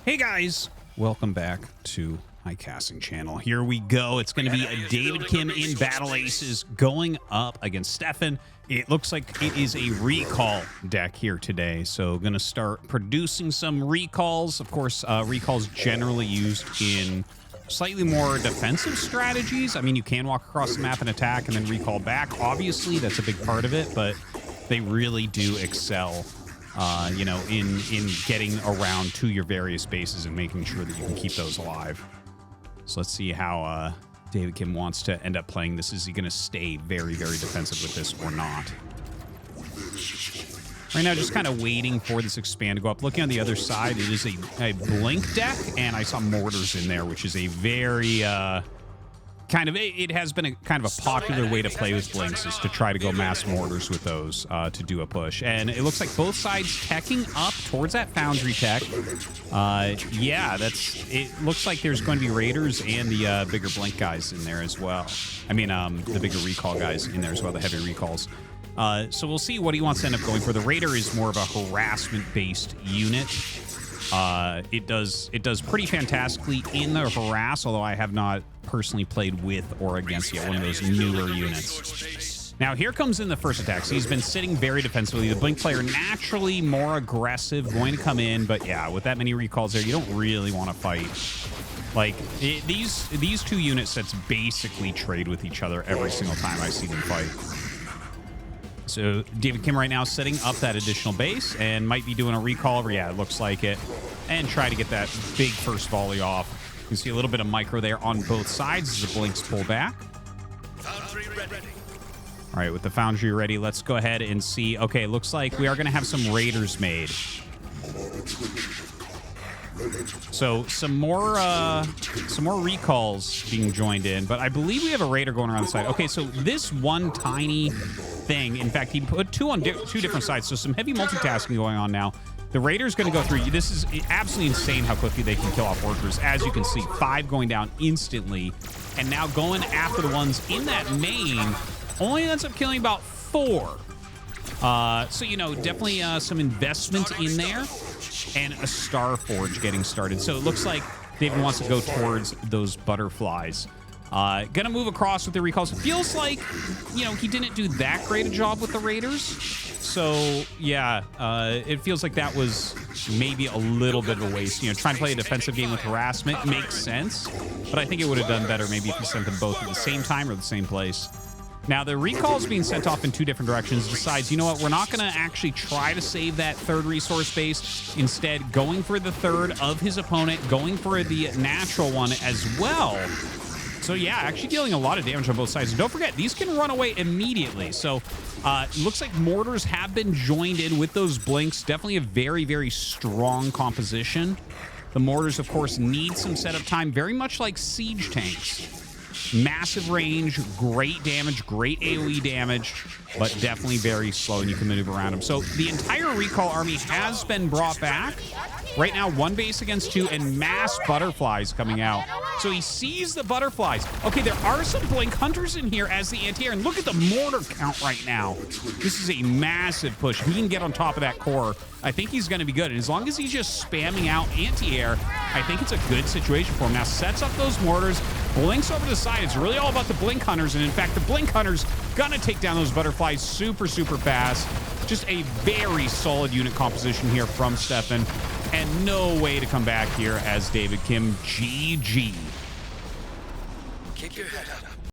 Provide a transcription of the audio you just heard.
Hey guys, welcome back to my casting channel. Here we go. It's going to be a David Kim in Battle Aces going up against Stefan. It looks like it is a recall deck here today, so going to start producing some recalls. Of course, recalls generally used in slightly more defensive strategies. I mean, you can walk across the map and attack and then recall back. Obviously, that's a big part of it, but they really do excel you know, in getting around to your various bases and making sure that you can keep those alive. So let's see how David Kim wants to end up playing this. Is he going to stay very, very defensive with this or not? Right now, just kind of waiting for this expand to go up. Looking on the other side, it is a blink deck, and I saw mortars in there, which is a very it has been a kind of a popular way to play with blinks, is to try to go mass mortars with those to do a push. And it looks like both sides teching up towards that foundry tech. Yeah, it looks like there's going to be raiders and the bigger blink guys in there as well. I mean, the bigger recall guys in there as well, the heavy recalls. So we'll see what he wants to end up going for. The raider is more of a harassment-based unit. It does pretty fantastically in the harass, although I have not personally played with or against yet, one of those newer units. Now here comes in the first attack. So he's been sitting very defensively. The blink player naturally more aggressive, going to come in, but yeah, with that many recalls there, you don't really want to fight. Like these two unit sets basically trade with each other every single time I see them fight. So David Kim right now setting up that additional base and might be doing a recall. Yeah, it looks like it. And try to get that big first volley off. You can see a little bit of micro there on both sides as the blinks pull back. All right, with the foundry ready, let's go ahead and see. Okay, looks like we are going to have some raiders made. So some more recalls being joined in, but I believe we have a raider going around the side. Okay, so this one tiny thing, in fact, he put two on two different sides, so some heavy multitasking going on now. The raider's going to go through. This is absolutely insane how quickly they can kill off workers. As you can see, 5 going down instantly, and now going after the ones in that main only ends up killing about 4. So, you know, definitely some investment in there. And a Star Forge getting started. So it looks like David wants to go towards those butterflies. Gonna move across with the recalls. It feels like, you know, he didn't do that great a job with the raiders. So, yeah, it feels like that was maybe a little bit of a waste. You know, trying to play a defensive game with harassment makes sense. But I think it would have done better maybe if he sent them both at the same time or the same place. Now, the recall is being sent off in 2 different directions. Decides, you know what, we're not going to actually try to save that 3rd resource base. Instead, going for the 3rd of his opponent, going for the natural one as well. So, yeah, actually dealing a lot of damage on both sides. And don't forget, these can run away immediately. So, looks like mortars have been joined in with those blinks. Definitely a very, very strong composition. The mortars, of course, need some setup time, very much like siege tanks. Massive range, great damage, great AoE damage, but definitely very slow, and you can maneuver around them. So the entire recall army has been brought back. Right now, 1 base against 2, and mass butterflies coming out. So he sees the butterflies. Okay, there are some blink hunters in here as the anti-air, and look at the mortar count right now. This is a massive push. If he can get on top of that core, I think he's going to be good. And as long as he's just spamming out anti-air, I think it's a good situation for him. Now sets up those mortars, blinks over to the side. It's really all about the blink hunters, and in fact, the blink hunters gonna take down those butterflies super, super fast. Just a very solid unit composition here from Stefan, and no way to come back here as David Kim. GG. Keep your head up.